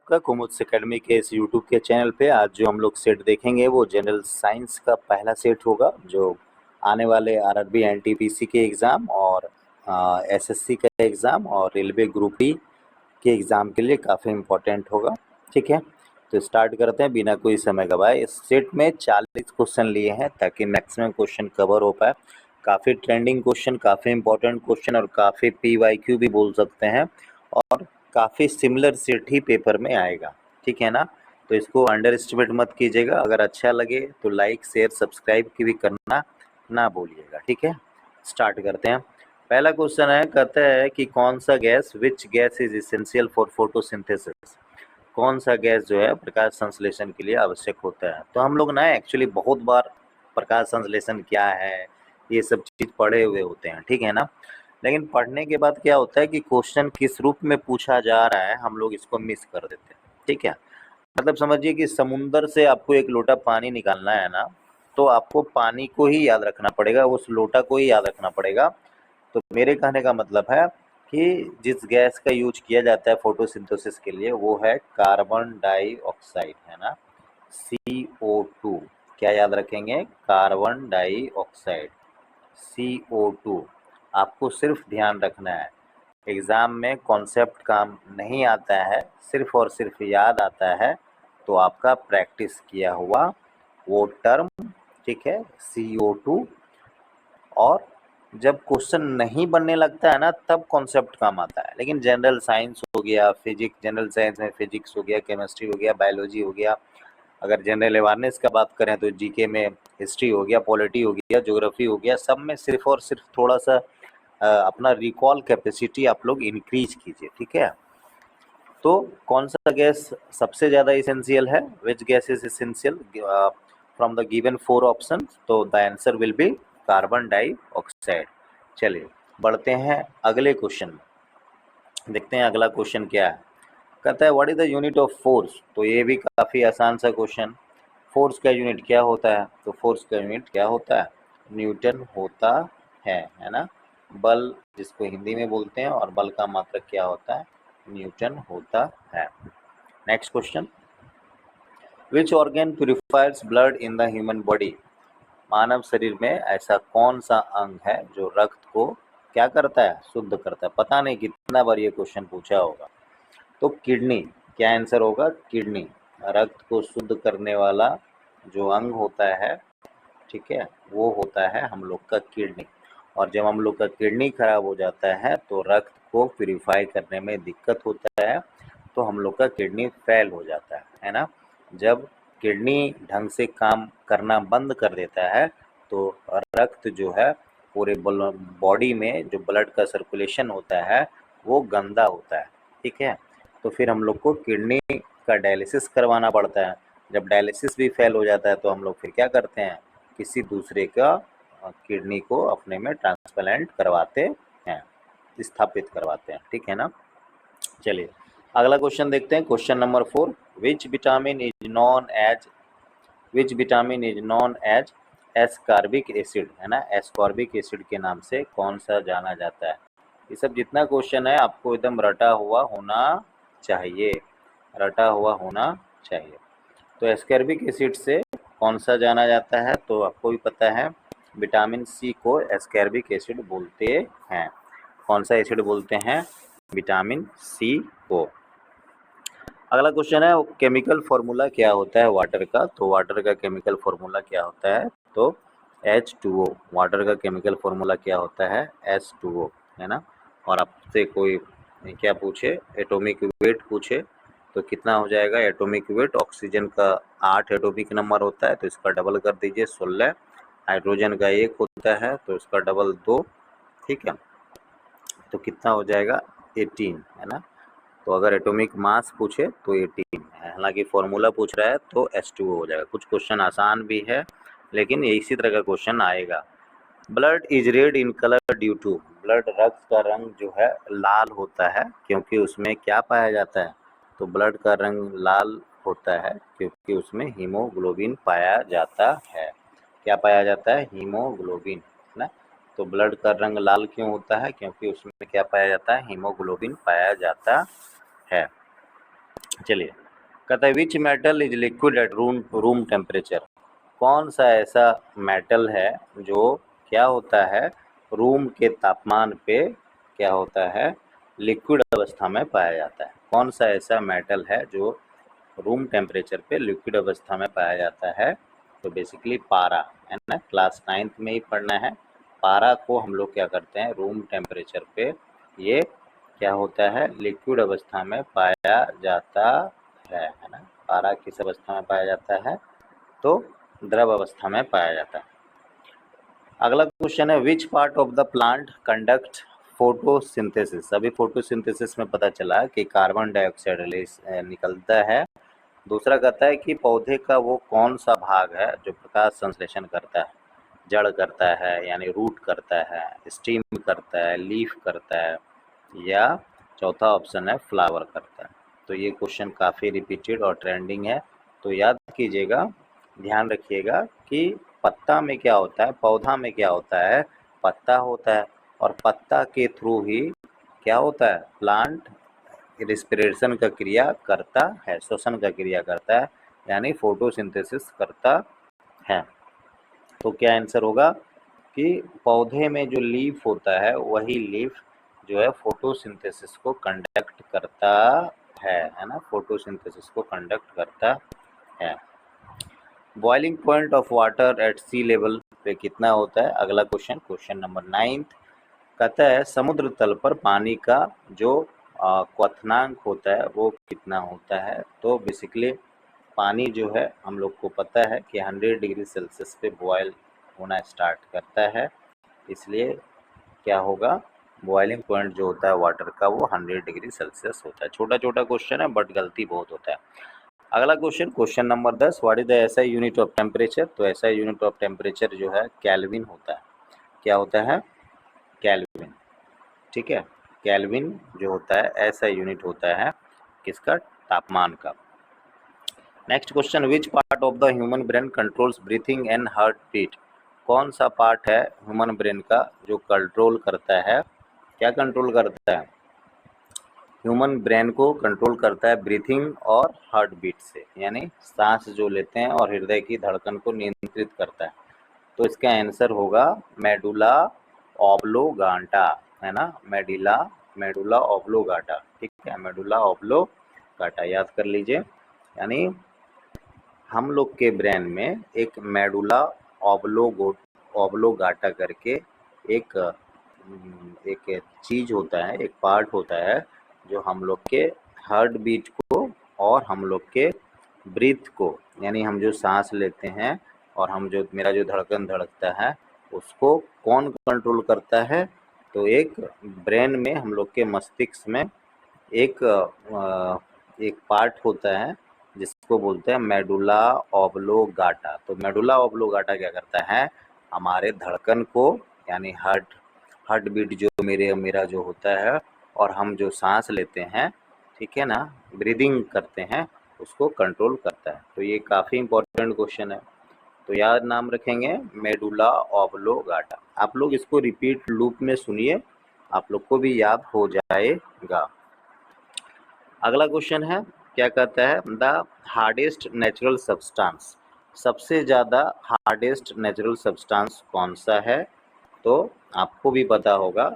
आपका कुमुद एकेडमी के इस यूट्यूब के चैनल पे। आज जो हम लोग सेट देखेंगे वो जनरल साइंस का पहला सेट होगा, जो आने वाले आरआरबी एनटीपीसी के एग्ज़ाम और एसएससी का एग्ज़ाम और रेलवे ग्रुप डी के एग्ज़ाम के लिए काफ़ी इम्पोर्टेंट होगा। ठीक है, तो स्टार्ट करते हैं बिना कोई समय गवाए। इस सेट में 40 क्वेश्चन लिए हैं ताकि मैक्सिमम क्वेश्चन कवर हो पाए। काफ़ी ट्रेंडिंग क्वेश्चन, काफ़ी इंपॉर्टेंट क्वेश्चन और काफ़ी पीवाईक्यू भी बोल सकते हैं, और काफ़ी सिमिलर सेट ही पेपर में आएगा। ठीक है ना, तो इसको अंडर एस्टिमेट मत कीजिएगा। अगर अच्छा लगे तो लाइक शेयर सब्सक्राइब की भी करना ना भूलिएगा। ठीक है, स्टार्ट करते हैं। पहला क्वेश्चन है, कहता है कि कौन सा gas, which gas is essential for photosynthesis. कौन सा गैस जो है प्रकाश संश्लेषण के लिए आवश्यक होता है। तो हम लोग ना एक्चुअली बहुत बार प्रकाश संश्लेषण क्या है ये सब चीज़ पढ़े हुए होते हैं, ठीक है ना, लेकिन पढ़ने के बाद क्या होता है कि क्वेश्चन किस रूप में पूछा जा रहा है हम लोग इसको मिस कर देते हैं। ठीक है, मतलब समझिए कि समुंदर से आपको एक लोटा पानी निकालना है ना, तो आपको पानी को ही याद रखना पड़ेगा, उस लोटा को ही याद रखना पड़ेगा। तो मेरे कहने का मतलब है कि जिस गैस का यूज किया जाता है फोटोसिंथेसिस के लिए वो है कार्बन डाइऑक्साइड, है ना, CO2। क्या याद रखेंगे? Carbon dioxide, CO2। आपको सिर्फ ध्यान रखना है, एग्ज़ाम में कॉन्सेप्ट काम नहीं आता है, सिर्फ और सिर्फ याद आता है तो आपका प्रैक्टिस किया हुआ वो टर्म, ठीक है, CO2। और जब क्वेश्चन नहीं बनने लगता है ना तब कॉन्सेप्ट काम आता है। लेकिन जनरल साइंस हो गया, फिजिक्स, जनरल साइंस में फिजिक्स हो गया, केमिस्ट्री हो गया, बायोलॉजी हो गया, अगर जनरल अवेयरनेस का बात करें तो जीके में हिस्ट्री हो गया, पॉलिटी हो गया, ज्योग्राफी हो गया, सब में सिर्फ और सिर्फ थोड़ा सा अपना रिकॉल कैपेसिटी आप लोग इंक्रीज कीजिए। ठीक है, तो कौन सा गैस सबसे ज़्यादा इसेंशियल है, which gas is essential from the given 4 option, तो the answer will be carbon dioxide. चलिए बढ़ते हैं अगले क्वेश्चन में, देखते हैं अगला क्वेश्चन क्या है। कहता है what is the unit of force. तो ये भी काफ़ी आसान सा क्वेश्चन। फोर्स का यूनिट क्या होता है? तो फोर्स का यूनिट क्या होता है? न्यूटन होता है ना, बल जिसको हिंदी में बोलते हैं, और बल का मात्रक क्या होता है? न्यूटन होता है। Next question, which organ purifiers blood in the human body. मानव शरीर में ऐसा कौन सा अंग है जो रक्त को क्या करता है? शुद्ध करता है। पता नहीं कितना बार ये क्वेश्चन पूछा होगा। तो किडनी, क्या आंसर होगा? किडनी, रक्त को शुद्ध करने वाला जो अंग होता है, ठीक है, वो होता है हम लोग का किडनी। और जब हम लोग का किडनी खराब हो जाता है तो रक्त को प्यूरिफाई करने में दिक्कत होता है, तो हम लोग का किडनी फेल हो जाता है ना। जब किडनी ढंग से काम करना बंद कर देता है तो रक्त जो है पूरे बॉडी में जो ब्लड का सर्कुलेशन होता है वो गंदा होता है। ठीक है, तो फिर हम लोग को किडनी का डायलिसिस करवाना पड़ता है। जब डायलिसिस भी फेल हो जाता है तो हम लोग फिर क्या करते हैं? किसी दूसरे का किडनी को अपने में ट्रांसप्लांट करवाते हैं, स्थापित करवाते हैं। ठीक है ना, चलिए अगला क्वेश्चन देखते हैं। Question number 4, which vitamin is known as ascorbic acid, है ना, एस्कॉर्बिक एसिड के नाम से कौन सा जाना जाता है। ये सब जितना क्वेश्चन है आपको एकदम रटा हुआ होना चाहिए, रटा हुआ होना चाहिए। तो एस्कॉर्बिक एसिड से कौन सा जाना जाता है? तो आपको भी पता है विटामिन सी को एस्कॉर्बिक एसिड बोलते हैं। कौन सा एसिड बोलते हैं? विटामिन सी को। अगला क्वेश्चन है, केमिकल फार्मूला क्या होता है वाटर का। तो वाटर का केमिकल फार्मूला क्या होता है? तो H2O। वाटर का केमिकल फार्मूला क्या होता है? H2O, है ना। और आपसे कोई क्या पूछे, एटॉमिक वेट पूछे, तो कितना हो जाएगा एटॉमिक वेट? ऑक्सीजन का 8 एटॉमिक नंबर होता है तो इसका डबल कर दीजिए 16। हाइड्रोजन का 1 होता है तो इसका डबल 2। ठीक है, तो कितना हो जाएगा? 18, है ना। तो अगर एटॉमिक मास पूछे तो 18 है, हालांकि फॉर्मूला पूछ रहा है तो H2O हो जाएगा। कुछ क्वेश्चन आसान भी है लेकिन ये इसी तरह का क्वेश्चन आएगा। Blood is red in colour due to. Blood, रक्त का रंग जो है लाल होता है क्योंकि उसमें क्या पाया जाता है? तो ब्लड का रंग लाल होता है क्योंकि उसमें हीमोग्लोबिन पाया जाता है। क्या पाया जाता है? हीमोग्लोबिन, है ना। तो ब्लड का रंग लाल क्यों होता है? क्योंकि उसमें क्या पाया जाता है? हीमोग्लोबिन पाया जाता है। चलिए, कहता है which metal is liquid at room temperature. कौन सा ऐसा मेटल है जो क्या होता है, रूम के तापमान पे क्या होता है, लिक्विड अवस्था में पाया जाता है। कौन सा ऐसा मेटल है जो रूम टेम्परेचर पे लिक्विड अवस्था में पाया जाता है? तो बेसिकली पारा है ना, क्लास 9th में ही पढ़ना है। पारा को हम लोग क्या करते हैं, रूम टेम्परेचर पे ये क्या होता है, लिक्विड अवस्था में पाया जाता है ना। पारा किस अवस्था में पाया जाता है? तो द्रव अवस्था में पाया जाता है। अगला क्वेश्चन है विच part of the plant conduct photosynthesis. अभी फोटोसिंथेसिस में पता चला कि कार्बन डाइऑक्साइड निकलता है। दूसरा कहता है कि पौधे का वो कौन सा भाग है जो प्रकाश संश्लेषण करता है, जड़ करता है यानी रूट करता है, स्टीम करता है, लीफ करता है, या चौथा ऑप्शन है फ्लावर करता है। तो ये क्वेश्चन काफ़ी रिपीटेड और ट्रेंडिंग है, तो याद कीजिएगा, ध्यान रखिएगा कि पत्ता में क्या होता है, पौधा में क्या होता है, पत्ता होता है, और पत्ता के थ्रू ही क्या होता है, प्लांट रिस्पिरेशन का क्रिया करता है, श्वसन का क्रिया करता है, यानी फोटोसिंथेसिस करता है। तो क्या आंसर होगा कि पौधे में जो लीफ होता है वही लीफ जो है फोटोसिंथेसिस को कंडक्ट करता है ना, फोटोसिंथेसिस को कंडक्ट करता है। Boiling point of water at sea level पे कितना होता है? अगला क्वेश्चन, क्वेश्चन नंबर 9 कहता है समुद्र तल पर पानी का जो क्वथनांक होता है वो कितना होता है? तो बेसिकली पानी जो है हम लोग को पता है कि 100 डिग्री सेल्सियस पे बॉयल होना स्टार्ट करता है, इसलिए क्या होगा, बॉइलिंग पॉइंट जो होता है वाटर का वो 100 डिग्री सेल्सियस होता है। छोटा छोटा क्वेश्चन है बट गलती बहुत होता है। अगला question, question number 10 what is the SI unit of temperature. तो एसआई यूनिट ऑफ टेम्परेचर जो है केल्विन होता है। क्या होता है? केल्विन। ठीक है, केल्विन जो होता है ऐसा यूनिट होता है किसका? तापमान का। Next question, which part of the human brain controls breathing and heart beat. कौन सा पार्ट है ह्यूमन ब्रेन का जो कंट्रोल करता है, क्या कंट्रोल करता है? ह्यूमन ब्रेन को कंट्रोल करता है ब्रीथिंग और हार्ट बीट से, यानी सांस जो लेते हैं और हृदय की धड़कन को नियंत्रित करता है। तो इसका आंसर होगा मेडुला ऑब्लोगाटा, है ना, मेडुला ऑब्लोगाटा। ठीक है, मेडुला ऑब्लोगाटा याद कर लीजिए। यानी हम लोग के ब्रेन में एक मेडुला ऑब्लोगाटा करके एक एक चीज होता है, एक पार्ट होता है जो हम लोग के हार्ट बीट को और हम लोग के ब्रीथ को, यानी हम जो सांस लेते हैं और हम जो मेरा जो धड़कन धड़कता है उसको कौन कंट्रोल करता है? तो एक ब्रेन में हम लोग के मस्तिष्क में एक एक पार्ट होता है जिसको बोलते हैं मेडुला ऑब्लोगाटा। तो मेडुला ऑब्लोगाटा क्या करता है, हमारे धड़कन को यानी हार्ट बीट जो मेरा जो होता है और हम जो सांस लेते हैं, ठीक है ना, ब्रीदिंग करते हैं, उसको कंट्रोल करता है। तो ये काफ़ी इंपॉर्टेंट क्वेश्चन है, तो याद नाम रखेंगे मेडुला ऑब्लोगाटा। आप लोग इसको रिपीट लूप में सुनिए, आप लोग को भी याद हो जाएगा। अगला क्वेश्चन है, क्या कहता है, द हार्डेस्ट नेचुरल सब्सटेंस। सबसे ज़्यादा हार्डेस्ट नेचुरल सब्सटेंस कौन सा है? तो आपको भी पता होगा,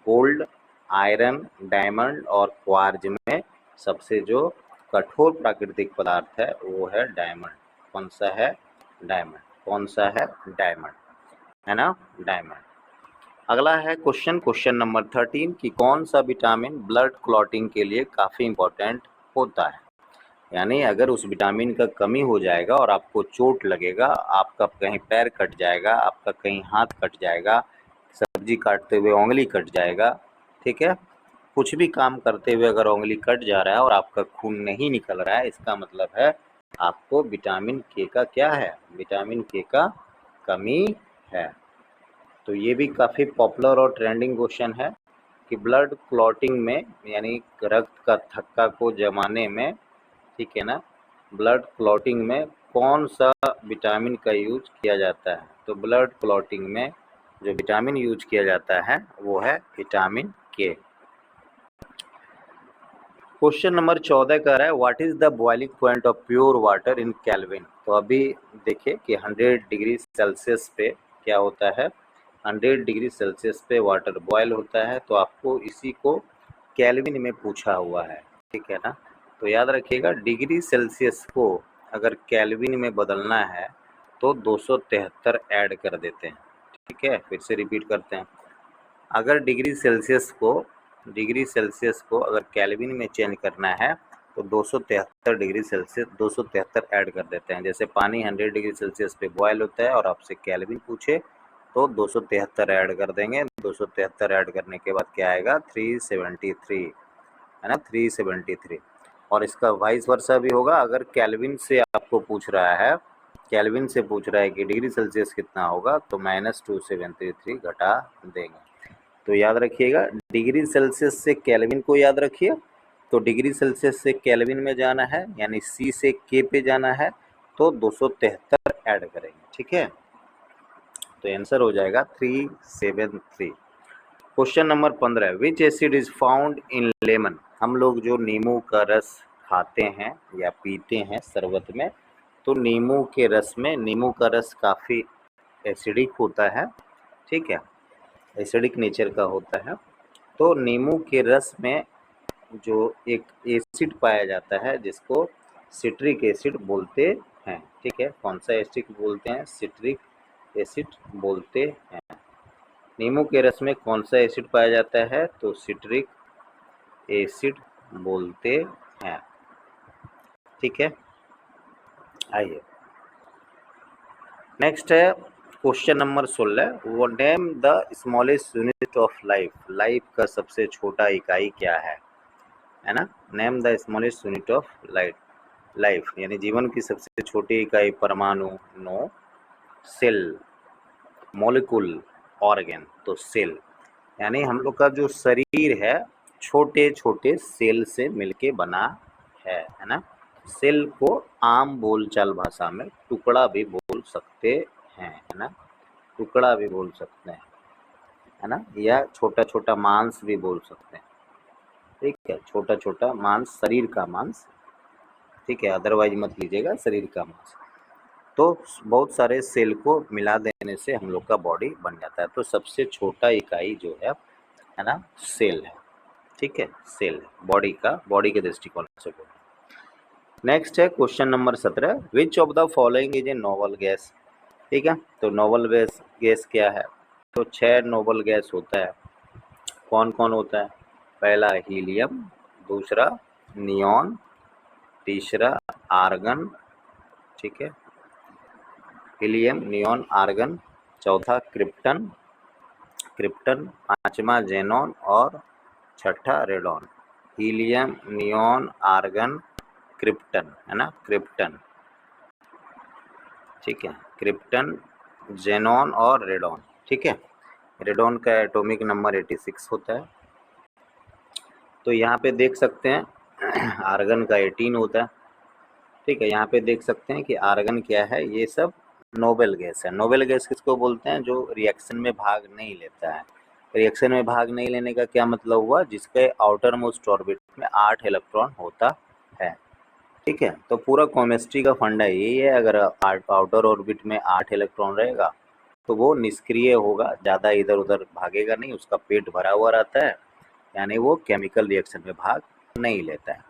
गोल्ड, आयरन, डायमंड और क्वार्ज में सबसे जो कठोर प्राकृतिक पदार्थ है वो है डायमंड। कौन सा है? डायमंड। कौन सा है? डायमंड, है ना, डायमंड। अगला है क्वेश्चन, क्वेश्चन नंबर 13 कि कौन सा विटामिन ब्लड क्लॉटिंग के लिए काफ़ी इम्पोर्टेंट होता है। यानी अगर उस विटामिन का कमी हो जाएगा और आपको चोट लगेगा, आपका कहीं पैर कट जाएगा, आपका कहीं हाथ कट जाएगा, सब्जी काटते हुए उंगली कट जाएगा, ठीक है, कुछ भी काम करते हुए अगर उंगली कट जा रहा है और आपका खून नहीं निकल रहा है, इसका मतलब है आपको विटामिन के का क्या है, विटामिन के का कमी है। तो ये भी काफ़ी पॉपुलर और ट्रेंडिंग क्वेश्चन है कि ब्लड क्लॉटिंग में यानी रक्त का थक्का को जमाने में, ठीक है ना, ब्लड क्लॉटिंग में कौन सा विटामिन का यूज किया जाता है? तो ब्लड क्लॉटिंग में जो विटामिन यूज किया जाता है वो है विटामिन के। क्वेश्चन नंबर 14 कह रहा है what is the boiling point of pure water in kelvin. तो अभी देखिए कि 100 डिग्री सेल्सियस पे क्या होता है, 100 डिग्री सेल्सियस पे वाटर बॉयल होता है। तो आपको इसी को केल्विन में पूछा हुआ है, ठीक है ना। तो याद रखिएगा डिग्री सेल्सियस को अगर केल्विन में बदलना है तो 273 ऐड कर देते हैं, ठीक है। फिर से रिपीट करते हैं, अगर डिग्री सेल्सियस को अगर केल्विन में चेंज करना है तो 273 डिग्री सेल्सियस 273 ऐड कर देते हैं। जैसे पानी 100 डिग्री सेल्सियस पे बॉयल होता है और आपसे केल्विन पूछे तो 273 ऐड कर देंगे। 273 ऐड करने के बाद क्या आएगा 373, है ना, 373। और इसका वाइस वर्सा भी होगा, अगर केल्विन से आपको पूछ रहा है, केल्विन से पूछ रहा है कि डिग्री सेल्सियस कितना होगा तो -273 घटा देंगे। तो याद रखिएगा डिग्री सेल्सियस से केल्विन को याद रखिए। तो डिग्री सेल्सियस से केल्विन में जाना है यानी सी से के पे जाना है तो 273 ऐड करेंगे, ठीक है। तो आंसर हो जाएगा 373। Question number 15, which acid is found in lemon. हम लोग जो नींबू का रस खाते हैं या पीते हैं शरबत में, तो नींबू के रस में, नींबू का रस काफ़ी एसिडिक होता है, ठीक है, एसिडिक नेचर का होता है। तो नींबू के रस में जो एक एसिड पाया जाता है जिसको सिट्रिक एसिड बोलते हैं, ठीक है। कौन सा एसिड बोलते हैं, सिट्रिक एसिड बोलते हैं। नींबू के रस में कौन सा एसिड पाया जाता है तो सिट्रिक एसिड बोलते हैं, ठीक है। आइए नेक्स्ट है क्वेश्चन नंबर 16, वो name the smallest unit of life. Life का सबसे छोटा इकाई क्या है ना। Name the smallest unit of life यानी जीवन की सबसे छोटी इकाई परमाणु, नो। सेल, मॉलिक्यूल, ऑर्गन, तो सेल यानी हम लोग का जो शरीर है छोटे छोटे सेल से मिलके बना है ना। सेल को आम बोलचाल भाषा में टुकड़ा भी बोल सकते हैं, है ना, टुकड़ा भी बोल सकते हैं, है ना, या छोटा छोटा मांस भी बोल सकते हैं, ठीक है। छोटा छोटा मांस, शरीर का मांस, ठीक है, अदरवाइज मत लीजिएगा, शरीर का मांस। तो बहुत सारे सेल को मिला देने से हम लोग का बॉडी बन जाता है। तो सबसे छोटा इकाई जो है ना, सेल है, ठीक है, सेल है बॉडी का, बॉडी के दृष्टिकोण से बोल। नेक्स्ट है question number 17, which of the following is a noble gas. ठीक है, तो नोबल गैस क्या है, तो 6 नोबल गैस होता है। कौन कौन होता है, पहला हीलियम, दूसरा नियॉन, तीसरा आर्गन, ठीक है, हीलियम, नियॉन, आर्गन, चौथा क्रिप्टन, पांचवा जेनॉन और छठा radon. Helium, neon, argon, krypton, है ना, क्रिप्टन, ठीक है, क्रिप्टन, जेनॉन और रेडॉन, ठीक है। रेडॉन का एटॉमिक नंबर 86 होता है। तो यहाँ पे देख सकते हैं आर्गन का 18 होता है, ठीक है। यहाँ पे देख सकते हैं कि आर्गन क्या है, ये सब नोबल गैस है। नोबल गैस किसको बोलते हैं, जो रिएक्शन में भाग नहीं लेता है। रिएक्शन में भाग नहीं लेने का क्या मतलब हुआ, जिसके आउटर मोस्ट ऑर्बिट में 8 इलेक्ट्रॉन होता है, ठीक है। तो पूरा केमिस्ट्री का फंडा यही है, अगर आउटर ऑर्बिट में 8 इलेक्ट्रॉन रहेगा तो वो निष्क्रिय होगा, ज़्यादा इधर उधर भागेगा नहीं, उसका पेट भरा हुआ रहता है, यानी वो केमिकल रिएक्शन में भाग नहीं लेता है।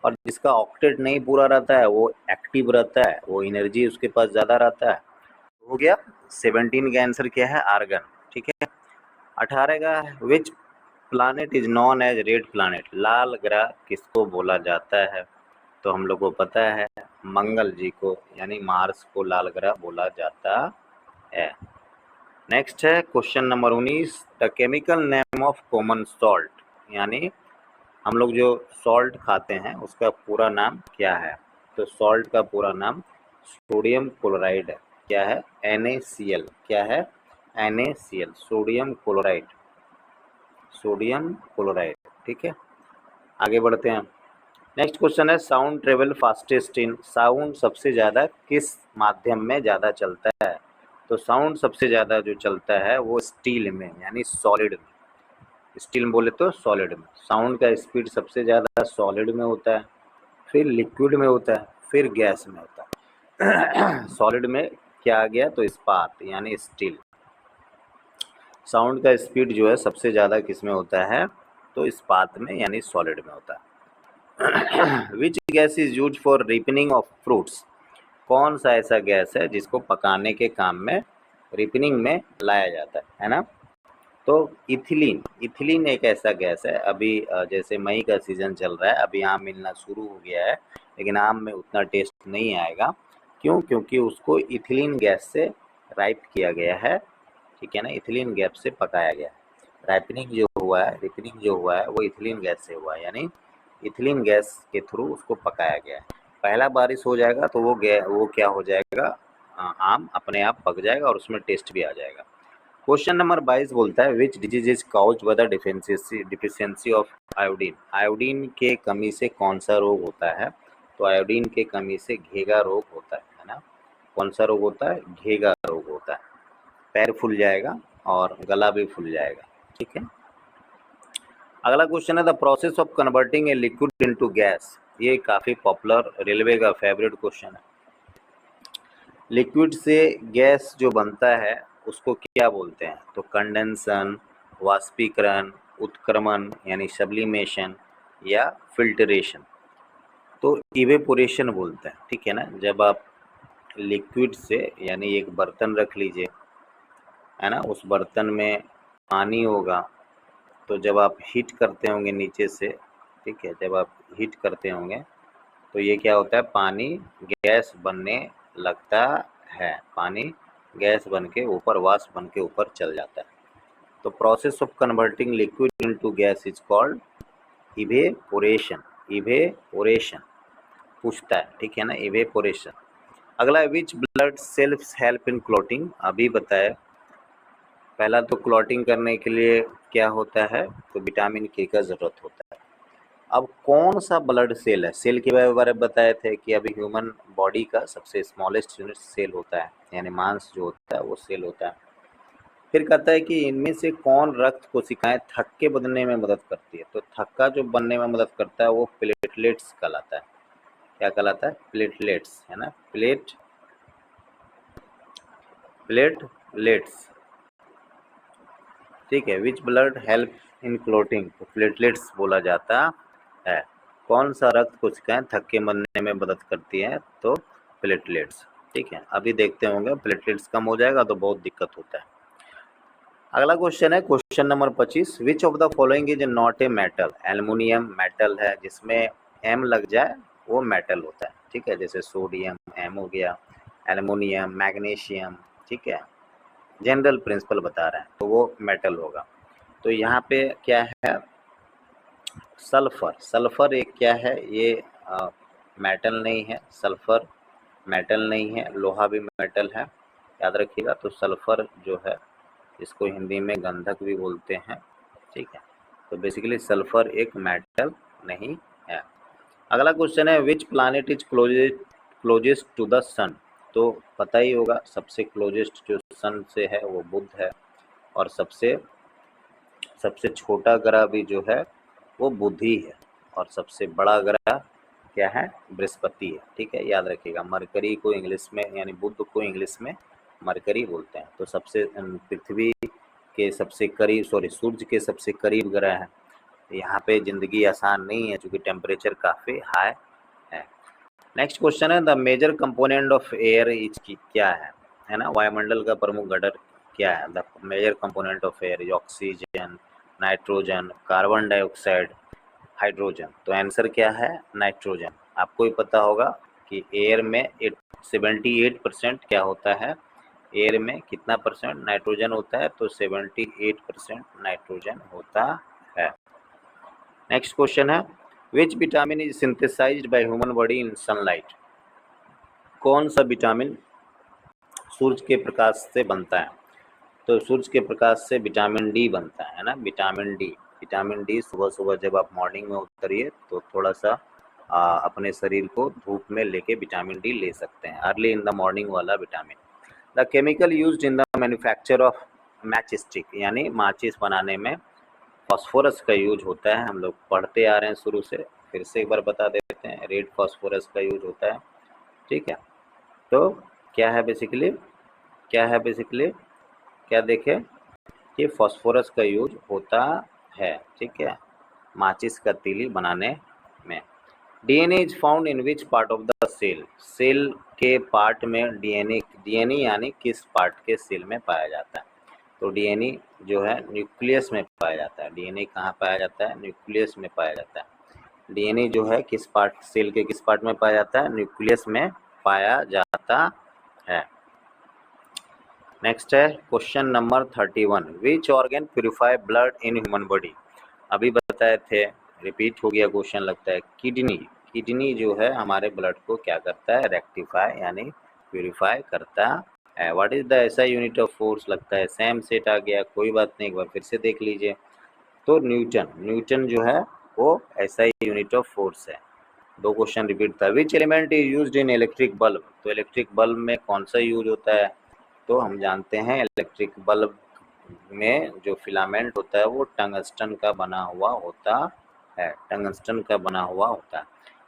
और जिसका ऑक्टेट नहीं पूरा रहता है वो एक्टिव रहता है, वो एनर्जी उसके पास ज़्यादा रहता है। हो गया 17 का आंसर क्या है, आर्गन, ठीक है। 18 का which planet is known as red planet. लाल ग्रह किसको बोला जाता है, तो हम लोग को पता है मंगल जी को, यानी मार्स को लाल ग्रह बोला जाता है। नेक्स्ट है question number 19, the chemical name of common salt. यानी हम लोग जो सॉल्ट खाते हैं उसका पूरा नाम क्या है, तो सॉल्ट का पूरा नाम सोडियम क्लोराइड है। क्या है, NaCl, क्या है, NaCl, sodium chloride, sodium chloride, ठीक है। आगे बढ़ते हैं। नेक्स्ट क्वेश्चन है sound travel fastest in. Sound सबसे ज़्यादा किस माध्यम में ज़्यादा चलता है, तो साउंड सबसे ज़्यादा जो चलता है वो स्टील में, यानी सॉलिड में, स्टील में बोले तो सॉलिड में। साउंड का स्पीड सबसे ज़्यादा सॉलिड में होता है, फिर लिक्विड में होता है, फिर गैस में होता है। सॉलिड में क्या आ गया, तो इस्पात यानी स्टील। साउंड का स्पीड जो है सबसे ज़्यादा किस में होता है, तो इस्पात में यानी सॉलिड में होता है। Which gas is use for ripening of fruits, कौन सा ऐसा गैस है जिसको पकाने के काम में, रिपनिंग में लाया जाता है ना। तो इथिलीन, इथिलीन एक ऐसा गैस है, अभी जैसे मई का सीज़न चल रहा है, अभी आम मिलना शुरू हो गया है, लेकिन आम में उतना टेस्ट नहीं आएगा। क्यों? क्योंकि उसको इथिलीन गैस से राइप किया गया है, ठीक है ना, इथिलीन गैस से पकाया गया है। राइपनिंग जो हुआ है, रिपनिंग जो हुआ है वो इथिलीन गैस से हुआ है, यानी इथिलीन गैस के थ्रू उसको पकाया गया है। पहला बारिश हो जाएगा तो वो क्या हो जाएगा, आम अपने आप पक जाएगा और उसमें टेस्ट भी आ जाएगा। क्वेश्चन नंबर 22 बोलता है which disease is caused by the deficiency of iodine, iodine के कमी से कौन सा रोग होता है, तो आयोडीन के कमी से घेगा रोग होता है ना। कौन सा रोग होता है, घेगा रोग होता है, पैर फूल जाएगा और गला भी फूल जाएगा, ठीक है। अगला क्वेश्चन है the process of converting a liquid into gas, ये काफ़ी पॉपुलर, रेलवे का फेवरेट क्वेश्चन है। लिक्विड से गैस जो बनता है उसको क्या बोलते हैं, तो कंडेंसन, वाष्पीकरण, उत्क्रमण यानी सब्लिमेशन या फिल्टरेशन, तो इवेपोरेशन बोलते हैं, ठीक है ना। जब आप लिक्विड से, यानी एक बर्तन रख लीजिए, है ना, उस बर्तन में पानी होगा, तो जब आप हीट करते होंगे नीचे से, ठीक है, जब आप हीट करते होंगे तो ये क्या होता है, पानी गैस बनने लगता है, पानी गैस बन के ऊपर, वाष्प बन के ऊपर चल जाता है। तो process of converting liquid into gas is called evaporation, evaporation पूछता है, ठीक है ना, इवेपोरेशन। अगला है which blood cells help in clotting, अभी बताया। पहला तो क्लॉटिंग करने के लिए क्या होता है, तो विटामिन के का ज़रूरत होता है। अब कौन सा ब्लड सेल है, सेल के बारे में बताए थे कि अभी ह्यूमन बॉडी का सबसे स्मॉलेस्ट यूनिट सेल होता है, यानी मांस जो होता है वो सेल होता है। फिर कहता है कि इनमें से कौन रक्त कोशिकाएं थक्के बनने में मदद करती है, तो थक्का जो बनने में मदद करता है वो प्लेटलेट्स कहलाता है। क्या कहलाता है, प्लेटलेट्स, है ना, प्लेटलेट्स, ठीक है। Which blood help in clotting, तो प्लेटलेट्स बोला जाता है। कौन सा रक्त कोशिकाएं थक्के बनने में मदद करती हैं, तो प्लेटलेट्स, ठीक है। अभी देखते होंगे प्लेटलेट्स कम हो जाएगा तो बहुत दिक्कत होता है। अगला क्वेश्चन है question number 25, which of the following is not a metal, aluminium metal है, जिसमें एम लग जाए वो मेटल होता है, ठीक है, जैसे सोडियम एम हो गया, एल्युमिनियम, मैग्नीशियम, ठीक है, जनरल प्रिंसिपल बता रहे हैं, तो वो मेटल होगा। तो यहाँ पे क्या है, सल्फर, सल्फर एक क्या है, ये मेटल नहीं है, सल्फर मेटल नहीं है, लोहा भी मेटल है, याद रखिएगा। तो सल्फर जो है इसको हिंदी में गंधक भी बोलते हैं, ठीक है। तो बेसिकली सल्फर एक मेटल नहीं है। अगला क्वेश्चन है which planet is closest to the sun, तो पता ही होगा सबसे क्लोजेस्ट जो सन से है वो बुध है, और सबसे छोटा ग्रह भी जो है वो बुध ही है, और सबसे बड़ा ग्रह क्या है, बृहस्पति है, ठीक है, याद रखिएगा। मरकरी को इंग्लिश में, यानी बुध को इंग्लिश में मरकरी बोलते हैं। तो सबसे पृथ्वी के सबसे करीब, सूर्य के सबसे करीब ग्रह है। यहाँ पे ज़िंदगी आसान नहीं है क्योंकि टेम्परेचर काफ़ी हाई है। नेक्स्ट क्वेश्चन है the major component of air is की क्या है ना, वायुमंडल का प्रमुख घटक क्या है, the major component of air, oxygen, nitrogen, carbon dioxide, hydrogen. तो आंसर क्या है, नाइट्रोजन। आपको ही पता होगा कि एयर में 78% क्या होता है, एयर में कितना परसेंट नाइट्रोजन होता है, तो 78% नाइट्रोजन होता है। नेक्स्ट क्वेश्चन है which vitamin is synthesized by human body in sunlight, कौन सा विटामिन सूरज के प्रकाश से बनता है, तो सूरज के प्रकाश से विटामिन डी बनता है ना, विटामिन डी। विटामिन डी सुबह सुबह जब आप मॉर्निंग में उतरिए तो थोड़ा सा अपने शरीर को धूप में लेके विटामिन डी ले सकते हैं, अर्ली इन द मॉर्निंग वाला vitamin. The chemical used in the manufacture of match stick, यानी माचिस बनाने में फास्फोरस का यूज होता है, हम लोग पढ़ते आ रहे हैं शुरू से, फिर से एक बार बता देते हैं, रेड फास्फोरस का यूज होता है, ठीक है। तो क्या है बेसिकली, क्या देखें कि फास्फोरस का यूज होता है, ठीक है, माचिस का तीली बनाने में। DNA is found in which part of the cell, cell के पार्ट में डीएनए यानी किस पार्ट के सेल में पाया जाता है। तो डीएनए जो है न्यूक्लियस में पाया जाता है। डीएनए कहाँ पाया जाता है? न्यूक्लियस में पाया जाता है। डीएनए जो है किस पार्ट, सेल के किस पार्ट में पाया जाता है? न्यूक्लियस में पाया जाता है। नेक्स्ट है question number 31, which organ purify blood in human body. अभी बताए थे, रिपीट हो गया क्वेश्चन लगता है। किडनी जो है हमारे ब्लड को क्या करता है? रेक्टिफाई यानी प्यूरिफाई करता है। What is the SI unit of force? लगता है सेम सेट आ गया, कोई बात नहीं, एक बार फिर से देख लीजिए। तो न्यूटन जो है वो एसआई यूनिट ऑफ फोर्स है। दो क्वेश्चन रिपीट था। Which element is used in electric bulb? तो इलेक्ट्रिक बल्ब में कौन सा यूज होता है? तो हम जानते हैं इलेक्ट्रिक बल्ब में जो फिलामेंट होता है वो टंगस्टन का बना हुआ होता है, टंगस्टन का बना हुआ होता है।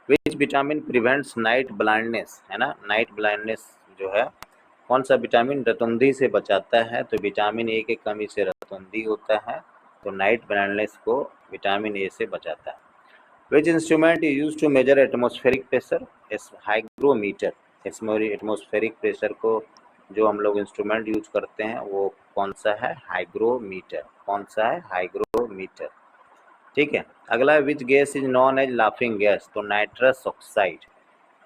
Which vitamin prevents night blindness? है ना, नाइट ब्लाइंडनेस जो है कौन सा विटामिन रतुंधी से बचाता है? तो विटामिन ए की कमी से रतुंधी होता है, तो नाइट ब्लाइंडनेस को विटामिन ए से बचाता है। Which instrument is use to measure atmospheric pressure? Hygrometer. Atmospheric pressure को जो हम लोग इंस्ट्रूमेंट यूज करते हैं वो कौन सा है? हाइग्रोमीटर। कौन सा है? हाइग्रोमीटर, ठीक है। अगला है which gas is known as laughing gas? तो नाइट्रस ऑक्साइड।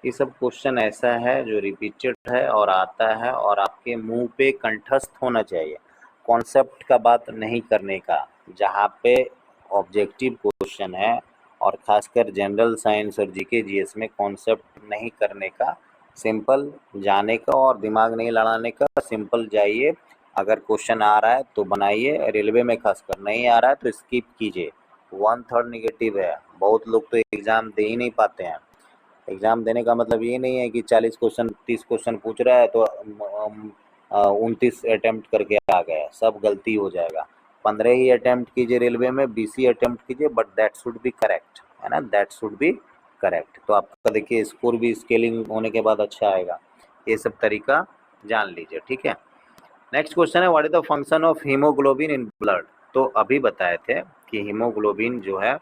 ये सब क्वेश्चन ऐसा है जो रिपीटेड है और आता है और आपके मुंह पे कंठस्थ होना चाहिए, कॉन्सेप्ट का बात नहीं करने का। जहाँ पे ऑब्जेक्टिव क्वेश्चन है और खासकर जनरल साइंस और जीके जीएस में कॉन्सेप्ट नहीं करने का, सिंपल जाने का और दिमाग नहीं लड़ाने का, सिंपल जाइए। अगर क्वेश्चन आ रहा है तो बनाइए, रेलवे में खासकर नहीं आ रहा है तो स्किप कीजिए। 1/3 निगेटिव है, बहुत लोग तो एग्ज़ाम दे ही नहीं पाते हैं। एग्ज़ाम देने का मतलब ये नहीं है कि 40 क्वेश्चन 30 क्वेश्चन पूछ रहा है तो 29 अटैम्प्ट करके आ गया, सब गलती हो जाएगा। 15 ही अटैम्प्ट कीजिए रेलवे में, 20 ही अटैम्प्ट कीजिए, but that should be correct, है ना, दैट शुड बी करेक्ट। तो आपका देखिए स्कोर भी स्केलिंग होने के बाद अच्छा आएगा। ये सब तरीका जान लीजिए, ठीक है। नेक्स्ट क्वेश्चन है what is the function of haemoglobin in blood? तो अभी बताए थे कि हीमोग्लोबिन जो है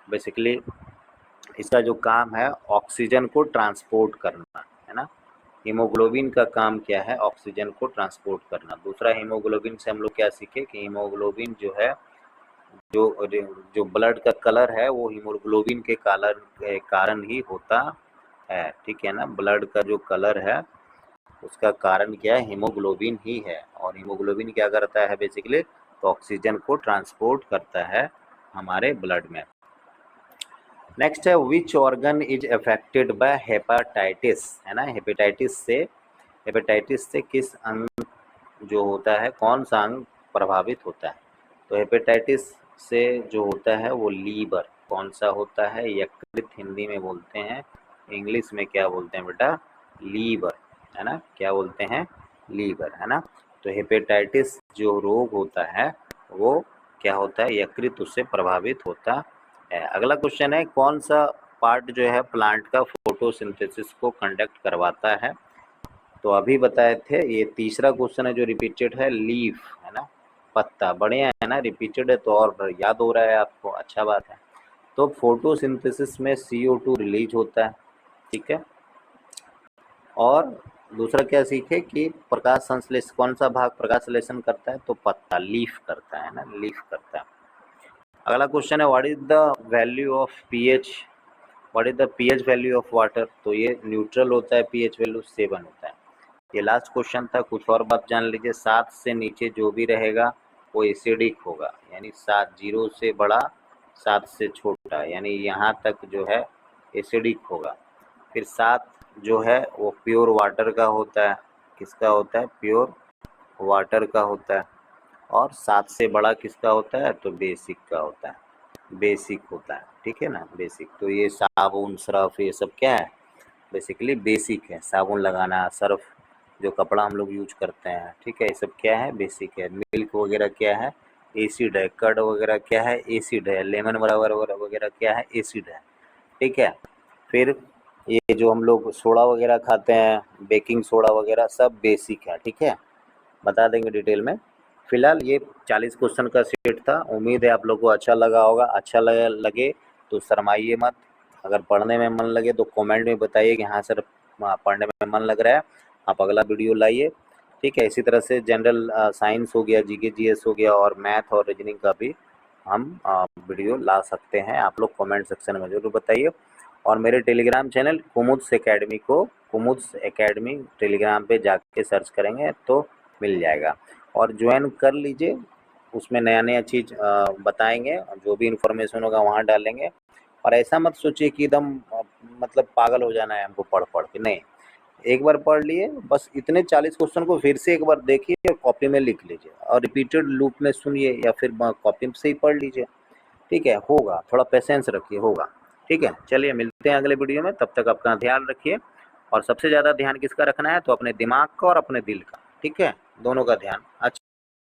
बेसिकली इसका जो काम है ऑक्सीजन को ट्रांसपोर्ट करना, है ना। हीमोग्लोबिन का काम क्या है? ऑक्सीजन को ट्रांसपोर्ट करना। दूसरा, हीमोग्लोबिन से हम लोग क्या सीखे कि हीमोग्लोबिन जो है जो जो ब्लड का कलर है वो हीमोग्लोबिन के कारण ही होता है, ठीक है ना। ब्लड का जो कलर है उसका कारण क्या है? हीमोग्लोबिन ही है। और हीमोग्लोबिन क्या करता है बेसिकली? तो ऑक्सीजन को ट्रांसपोर्ट करता है हमारे ब्लड में। नेक्स्ट है which organ is affected by hepatitis? है ना, हेपेटाइटिस से किस अंग जो होता है, कौन सा अंग प्रभावित होता है? तो हेपेटाइटिस से जो होता है वो लीवर। कौन सा होता है? यकृत हिंदी में बोलते हैं, इंग्लिश में क्या बोलते हैं बेटा? लीवर, है ना, क्या बोलते हैं? लीवर, है ना। तो हेपेटाइटिस जो रोग होता है वो क्या होता है? यकृत उससे प्रभावित होता है। अगला क्वेश्चन है कौन सा पार्ट जो है प्लांट का फोटोसिंथेसिस को कंडक्ट करवाता है? तो अभी बताए थे, ये तीसरा क्वेश्चन है जो रिपीटेड है, लीफ, है ना, पत्ता। बढ़िया है ना, रिपीटेड है तो और याद हो रहा है आपको, अच्छा बात है। तो फोटोसिंथेसिस में CO2 रिलीज होता है, ठीक है। और दूसरा क्या सीखे कि प्रकाश संश्लेषण, कौन सा भाग प्रकाश संश्लेषण करता है? तो पत्ता, लीफ करता है ना, लीफ करता है। अगला क्वेश्चन है what is the value of pH? What is the pH value of water? तो ये न्यूट्रल होता है, पीएच वैल्यू 7 होता है। ये लास्ट क्वेश्चन था। कुछ और बात जान लीजिए, 7 से नीचे जो भी रहेगा वो एसिडिक होगा, यानी 7 0 से बड़ा 7 से छोटा, यानी यहाँ तक जो है एसिडिक होगा। फिर 7 जो है वो प्योर वाटर का होता है। किसका होता है? प्योर वाटर का होता है। और 7 से बड़ा किसका होता है? तो बेसिक का होता है, बेसिक होता है, ठीक है ना, बेसिक। तो ये साबुन, सर्फ, ये सब क्या है? बेसिकली बेसिक है। साबुन लगाना, सर्फ, जो कपड़ा हम लोग यूज करते हैं, ठीक है, ये सब क्या है? बेसिक है। मिल्क वगैरह क्या है? एसिड है, कर्ड वगैरह क्या है, एसिड है, लेमन वगैरह वगैरह क्या है, एसिड है, ठीक है। फिर ये जो हम लोग सोडा वगैरह खाते हैं, बेकिंग सोडा वगैरह, सब बेसिक है, ठीक है, बता देंगे डिटेल में। फिलहाल ये 40 क्वेश्चन का सेट था। उम्मीद है आप लोग को अच्छा लगा होगा। अच्छा लगे तो शर्माइए मत। अगर पढ़ने में मन लगे तो कमेंट में बताइए कि हाँ सर पढ़ने में मन लग रहा है, आप अगला वीडियो लाइए, ठीक है। इसी तरह से जनरल साइंस हो गया, जीके जीएस हो गया, और मैथ और रीजनिंग का भी हम वीडियो ला सकते हैं। आप लोग कमेंट सेक्शन में ज़रूर बताइए। और मेरे टेलीग्राम चैनल कुमुद्स एकेडमी को, कुमुद्स एकेडमी टेलीग्राम पे जाके सर्च करेंगे तो मिल जाएगा, और ज्वाइन कर लीजिए। उसमें नया नया चीज़ बताएंगे, जो भी इन्फॉर्मेशन होगा वहाँ डालेंगे। और ऐसा मत सोचिए कि एकदम मतलब पागल हो जाना है हमको पढ़ पढ़ के, नहीं। एक बार पढ़ लिए बस, इतने 40 क्वेश्चन को फिर से एक बार देखिए और कॉपी में लिख लीजिए, और रिपीटेड लूप में सुनिए या फिर कॉपी से ही पढ़ लीजिए, ठीक है। होगा, थोड़ा पेशेंस रखिए, होगा, ठीक है। चलिए मिलते हैं अगले वीडियो में, तब तक अपना ध्यान रखिए। और सबसे ज़्यादा ध्यान किसका रखना है, तो अपने दिमाग का और अपने दिल का, ठीक है, दोनों का ध्यान अच्छा